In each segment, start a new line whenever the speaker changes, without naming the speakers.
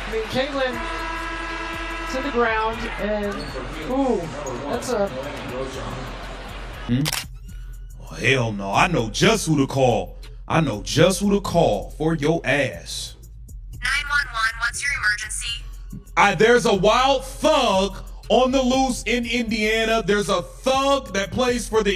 I mean, Caitlyn to the ground, and ooh, that's a...
Oh, hell no, I know just who to call. I know just who to call for your ass.
911, what's your emergency?
There's a wild thug on the loose in Indiana. There's a thug that plays for the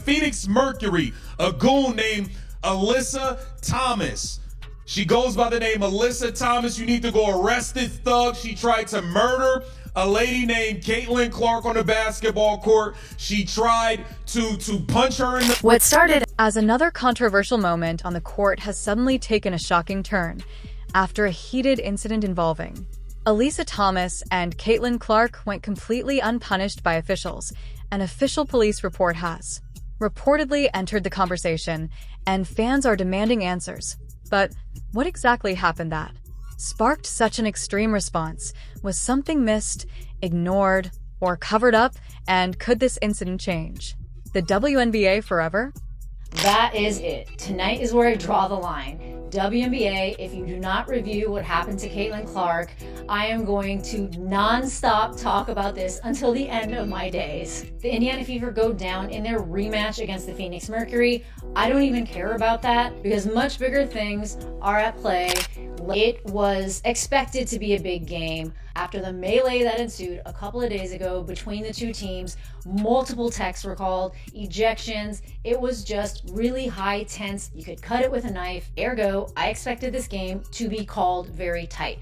Phoenix Mercury, a goon named Alyssa Thomas. She goes by the name Alyssa Thomas. You need to go arrest this thug. She tried to murder a lady named Caitlin Clark on the basketball court. She tried to punch her in the...
What started as another controversial moment on the court has suddenly taken a shocking turn after a heated incident involving Alyssa Thomas and Caitlin Clark went completely unpunished by officials. An official police report has reportedly entered the conversation, and fans are demanding answers. But what exactly happened that sparked such an extreme response? Was something missed, ignored, or covered up? And could this incident change the WNBA forever?
That is it. Tonight is where I draw the line. WNBA, if you do not review what happened to Caitlin Clark, I am going to non-stop talk about this until the end of my days. The Indiana Fever go down in their rematch against the Phoenix Mercury. I don't even care about that because much bigger things are at play. It was expected to be a big game. After the melee that ensued a couple of days ago between the two teams, multiple texts were called, ejections. It was just really high tense. You could cut it with a knife. Ergo, I expected this game to be called very tight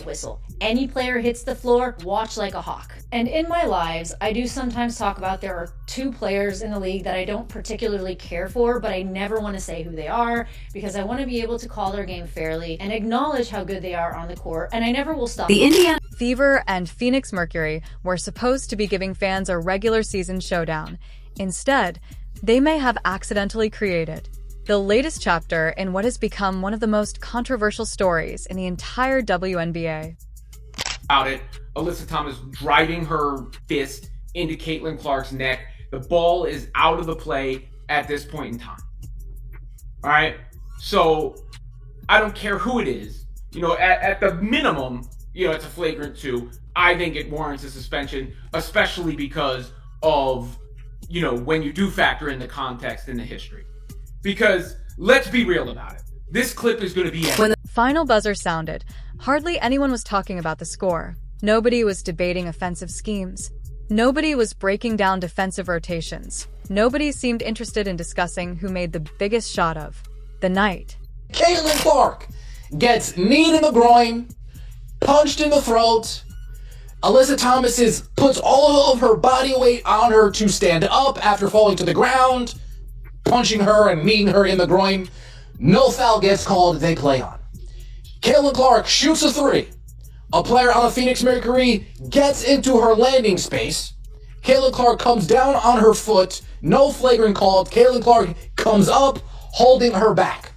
whistle. Any player hits the floor, watch like a hawk. And in my lives, I do sometimes talk about there are two players in the league that I don't particularly care for, but I never want to say who they are because I want to be able to call their game fairly and acknowledge how good they are on the court, and I never will stop.
The Indiana Fever and Phoenix Mercury were supposed to be giving fans a regular season showdown. Instead, they may have accidentally created the latest chapter in what has become one of the most controversial stories in the entire WNBA.
About it, Alyssa Thomas driving her fist into Caitlin Clark's neck. The ball is out of the play at this point in time. All right, so I don't care who it is. You know, at the minimum, you know, it's a flagrant 2. I think it warrants a suspension, especially because of, you know, when you do factor in the context and the history. Because let's be real about it. This clip is going to be...
When the final buzzer sounded, hardly anyone was talking about the score. Nobody was debating offensive schemes. Nobody was breaking down defensive rotations. Nobody seemed interested in discussing who made the biggest shot of the night.
Caitlin Clark gets kneed in the groin, punched in the throat. Alyssa Thomas puts all of her body weight on her to stand up after falling to the ground, punching her and kneeing her in the groin. No foul gets called, they play on. Caitlin Clark shoots a 3. A player on the Phoenix Mercury gets into her landing space. Caitlin Clark comes down on her foot, no flagrant called. Caitlin Clark comes up, holding her back.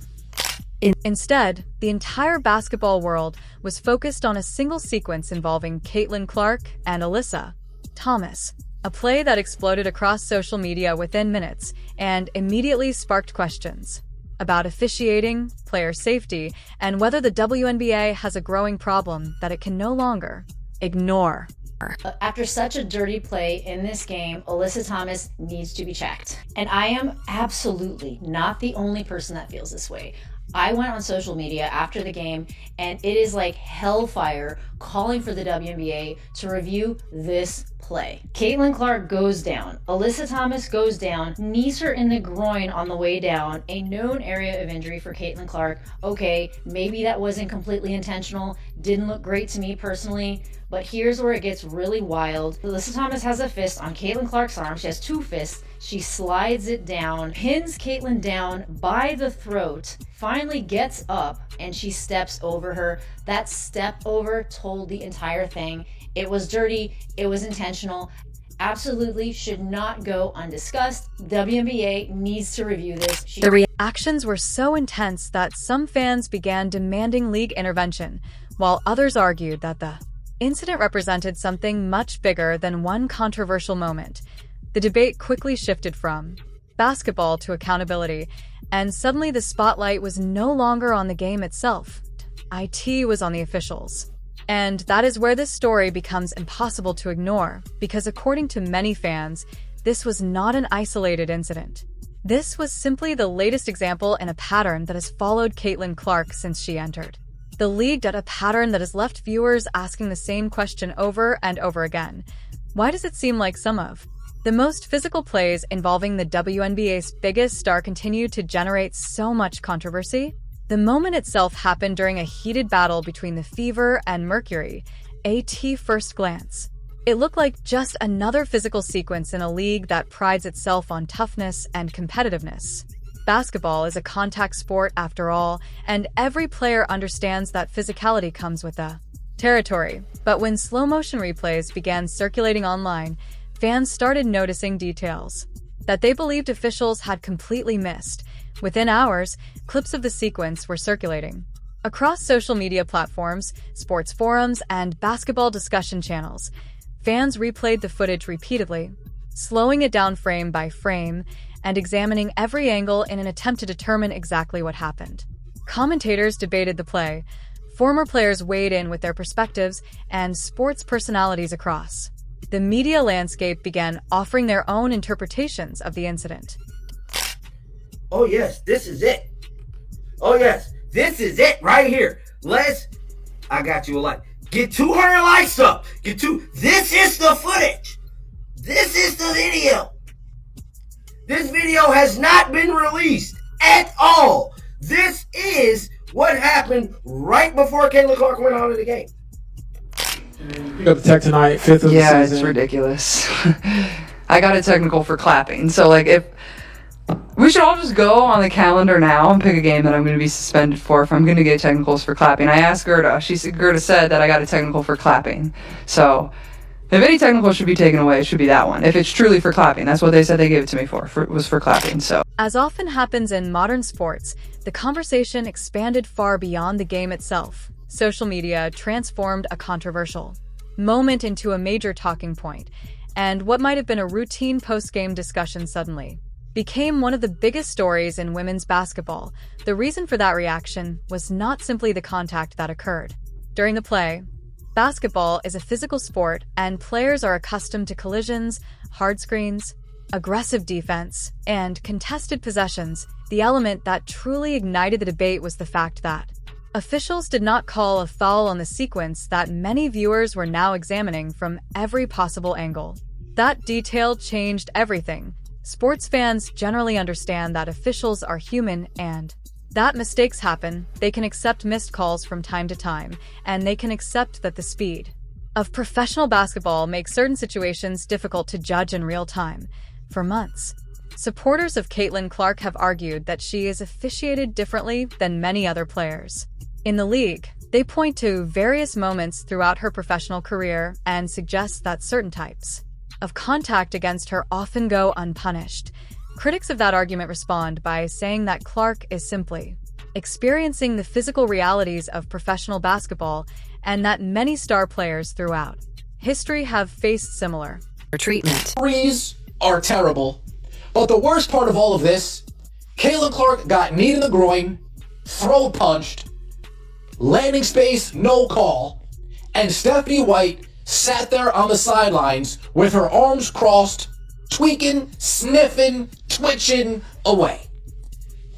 Instead, the entire basketball world was focused on a single sequence involving Caitlin Clark and Alyssa Thomas, a play that exploded across social media within minutes and immediately sparked questions about officiating, player safety, and whether the WNBA has a growing problem that it can no longer ignore.
After such a dirty play in this game, Alyssa Thomas needs to be checked. And I am absolutely not the only person that feels this way. I went on social media after the game, and it is like hellfire calling for the WNBA to review this play. Caitlin Clark goes down. Alyssa Thomas goes down, knees her in the groin on the way down, a known area of injury for Caitlin Clark. Okay, maybe that wasn't completely intentional, didn't look great to me personally, but here's where it gets really wild. Alyssa Thomas has a fist on Caitlin Clark's arm. She has 2 fists. She slides it down, pins Caitlin down by the throat, finally gets up, and she steps over her. That step over told the entire thing. It was dirty, it was intentional, absolutely should not go undiscussed. WNBA needs to review this.
The reactions were so intense that some fans began demanding league intervention, while others argued that the incident represented something much bigger than one controversial moment. The debate quickly shifted from basketball to accountability, and suddenly the spotlight was no longer on the game itself. IT was on the officials. And that is where this story becomes impossible to ignore, because according to many fans, this was not an isolated incident. This was simply the latest example in a pattern that has followed Caitlin Clark since she entered. The league did a pattern that has left viewers asking the same question over and over again. Why does it seem like some of the most physical plays involving the WNBA's biggest star continue to generate so much controversy? The moment itself happened during a heated battle between the Fever and Mercury, at first glance. It looked like just another physical sequence in a league that prides itself on toughness and competitiveness. Basketball is a contact sport after all, and every player understands that physicality comes with the territory. But when slow-motion replays began circulating online, fans started noticing details that they believed officials had completely missed. Within hours, clips of the sequence were circulating across social media platforms, sports forums, and basketball discussion channels. Fans replayed the footage repeatedly, slowing it down frame by frame and examining every angle in an attempt to determine exactly what happened. Commentators debated the play, former players weighed in with their perspectives, and sports personalities across the media landscape began offering their own interpretations of the incident.
Oh yes, this is it. Oh yes, this is it right here. I got you a like. Get 200 likes up. This is the footage. This is the video. This video has not been released at all. This is what happened right before Caitlin Clark went out of the game.
You got the tech tonight, 5th of the season.
Yeah, it's ridiculous. I got a technical for clapping. So, like, if we should all just go on the calendar now and pick a game that I'm going to be suspended for if I'm going to get technicals for clapping. I asked Gerda. Gerda said that I got a technical for clapping. So, if any technical should be taken away, it should be that one. If it's truly for clapping, that's what they said they gave it to me was for clapping. So,
as often happens in modern sports, the conversation expanded far beyond the game itself. Social media transformed a controversial moment into a major talking point, and what might have been a routine post-game discussion suddenly became one of the biggest stories in women's basketball. The reason for that reaction was not simply the contact that occurred during the play. Basketball is a physical sport, and players are accustomed to collisions, hard screens, aggressive defense, and contested possessions. The element that truly ignited the debate was the fact that officials did not call a foul on the sequence that many viewers were now examining from every possible angle. That detail changed everything. Sports fans generally understand that officials are human and that mistakes happen. They can accept missed calls from time to time, and they can accept that the speed of professional basketball makes certain situations difficult to judge in real time. For months, supporters of Caitlin Clark have argued that she is officiated differently than many other players in the league. They point to various moments throughout her professional career and suggest that certain types of contact against her often go unpunished. Critics of that argument respond by saying that Clark is simply experiencing the physical realities of professional basketball and that many star players throughout history have faced similar
treatment.
Threes are terrible, but the worst part of all of this, Caitlin Clark got kneed in the groin, throw punched, landing space no call, and Stephanie White sat there on the sidelines with her arms crossed, tweaking, sniffing, twitching away.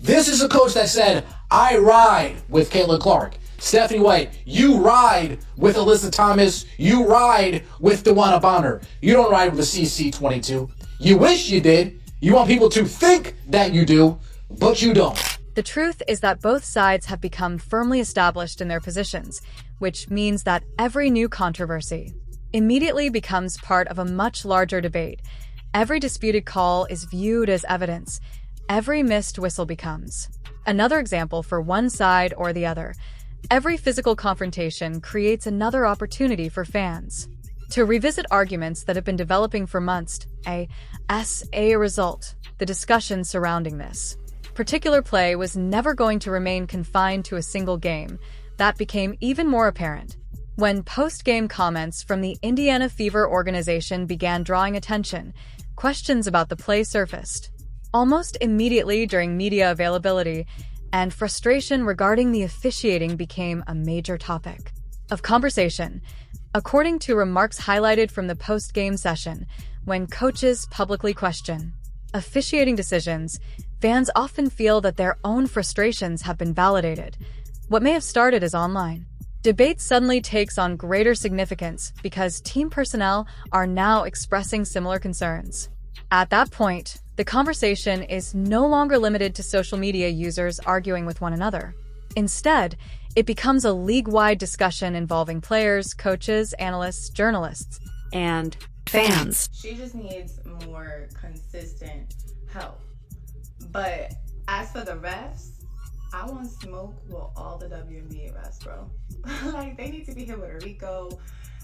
This is a coach that said, I ride with Caitlin Clark. Stephanie White, you ride with Alyssa Thomas. You ride with DeWanna Bonner. You don't ride with the CC22. You wish you did. You want people to think that you do, but you don't.
The truth is that both sides have become firmly established in their positions, which means that every new controversy immediately becomes part of a much larger debate. Every disputed call is viewed as evidence. Every missed whistle becomes another example for one side or the other. Every physical confrontation creates another opportunity for fans to revisit arguments that have been developing for months. As a result, the discussion surrounding this particular play was never going to remain confined to a single game. That became even more apparent when post-game comments from the Indiana Fever organization began drawing attention. Questions about the play surfaced almost immediately during media availability, and frustration regarding the officiating became a major topic. of conversation, according to remarks highlighted from the post-game session when coaches publicly question officiating decisions. Fans often feel that their own frustrations have been validated. What may have started as online debate suddenly takes on greater significance because team personnel are now expressing similar concerns. At that point, the conversation is no longer limited to social media users arguing with one another. Instead, it becomes a league-wide discussion involving players, coaches, analysts, journalists,
and fans.
She just needs more consistent help. But as for the refs, I want smoke with all the WNBA refs, bro. Like, they need to be hit with a RICO.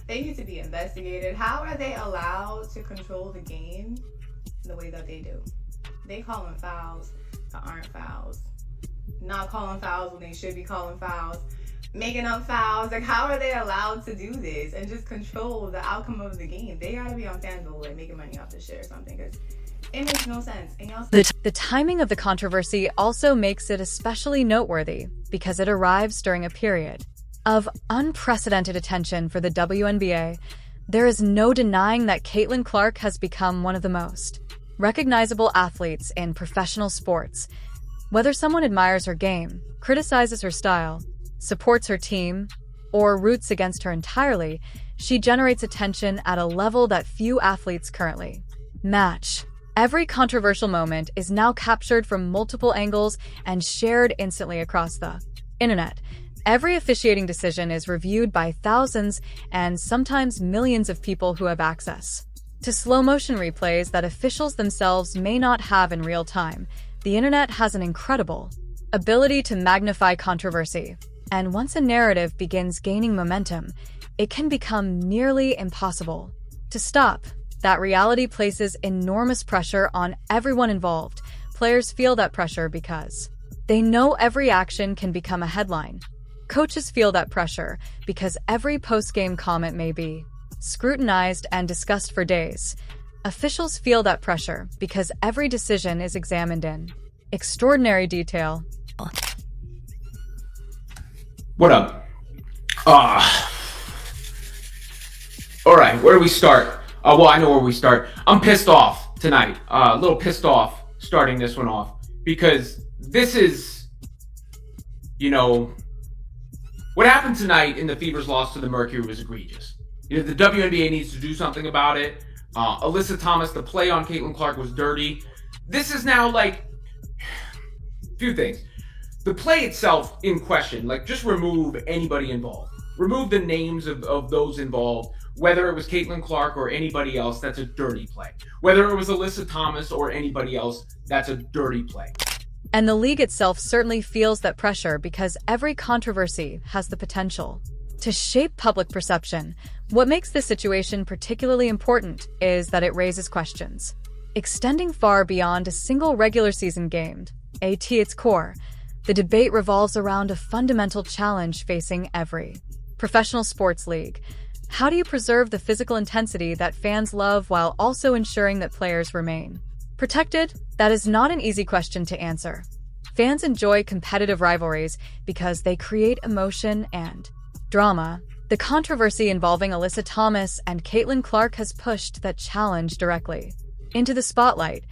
They need to be investigated. How are they allowed to control the game the way that they do? They calling fouls that aren't fouls. Not calling fouls when they should be calling fouls. Making up fouls. Like, how are they allowed to do this and just control the outcome of the game? They gotta be on FanDuel, like, making money off this shit or something, because it makes no sense. And y'all...
The timing of the controversy also makes it especially noteworthy because it arrives during a period of unprecedented attention for the WNBA. There is no denying that Caitlin Clark has become one of the most recognizable athletes in professional sports. Whether someone admires her game, criticizes her style, supports her team, or roots against her entirely, she generates attention at a level that few athletes currently match. Every controversial moment is now captured from multiple angles and shared instantly across the internet. Every officiating decision is reviewed by thousands and sometimes millions of people who have access to slow-motion replays that officials themselves may not have in real time. The internet has an incredible ability to magnify controversy, and once a narrative begins gaining momentum, it can become nearly impossible to stop. That reality places enormous pressure on everyone involved. Players feel that pressure because they know every action can become a headline. Coaches feel that pressure because every post-game comment may be scrutinized and discussed for days. Officials feel that pressure because every decision is examined in extraordinary detail.
What up? All right, where do we start? Well, I know where we start. I'm pissed off tonight. A little pissed off starting this one off because this is, what happened tonight in the Fever's loss to the Mercury was egregious. The WNBA needs to do something about it. Alyssa Thomas, the play on Caitlin Clark was dirty. This is now a few things. The play itself in question, just remove anybody involved. Remove the names of those involved. Whether it was Caitlin Clark or anybody else, that's a dirty play. Whether it was Alyssa Thomas or anybody else, that's a dirty play.
And the league itself certainly feels that pressure because every controversy has the potential to shape public perception. What makes this situation particularly important is that it raises questions extending far beyond a single regular season game. At its core, the debate revolves around a fundamental challenge facing every professional sports league. How do you preserve the physical intensity that fans love while also ensuring that players remain protected? That is not an easy question to answer. Fans enjoy competitive rivalries because they create emotion and drama. The controversy involving Alyssa Thomas and Caitlin Clark has pushed that challenge directly into the spotlight.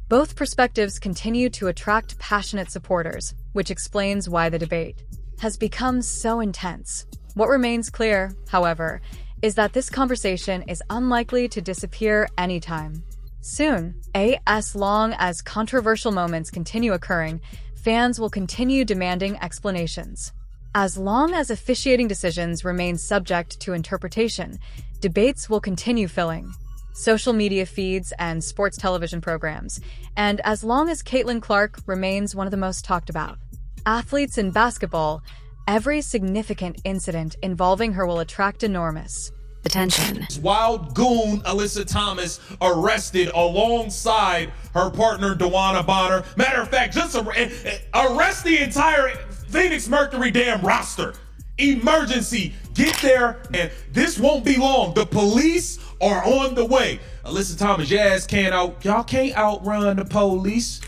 Both perspectives continue to attract passionate supporters, which explains why the debate has become so intense. What remains clear, however, is that this conversation is unlikely to disappear anytime soon. As long as controversial moments continue occurring, fans will continue demanding explanations. As long as officiating decisions remain subject to interpretation, debates will continue filling social media feeds and sports television programs. And as long as Caitlin Clark remains one of the most talked about athletes in basketball, every significant incident involving her will attract enormous
attention.
Wild goon Alyssa Thomas arrested alongside her partner Dewana Bonner. Matter of fact, just arrest the entire Phoenix Mercury damn roster. Emergency. Get there, and this won't be long. The police are on the way. Alyssa Thomas, y'all can't outrun the police.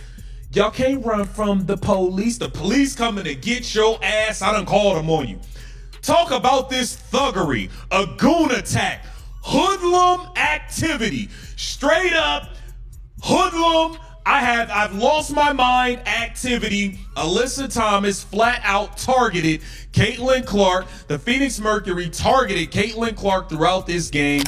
Y'all can't run from the police. The police coming to get your ass. I done called them on you. Talk about this thuggery, a goon attack, hoodlum activity, straight up hoodlum. I've lost my mind activity. Alyssa Thomas flat out targeted Caitlin Clark. The Phoenix Mercury targeted Caitlin Clark throughout this game.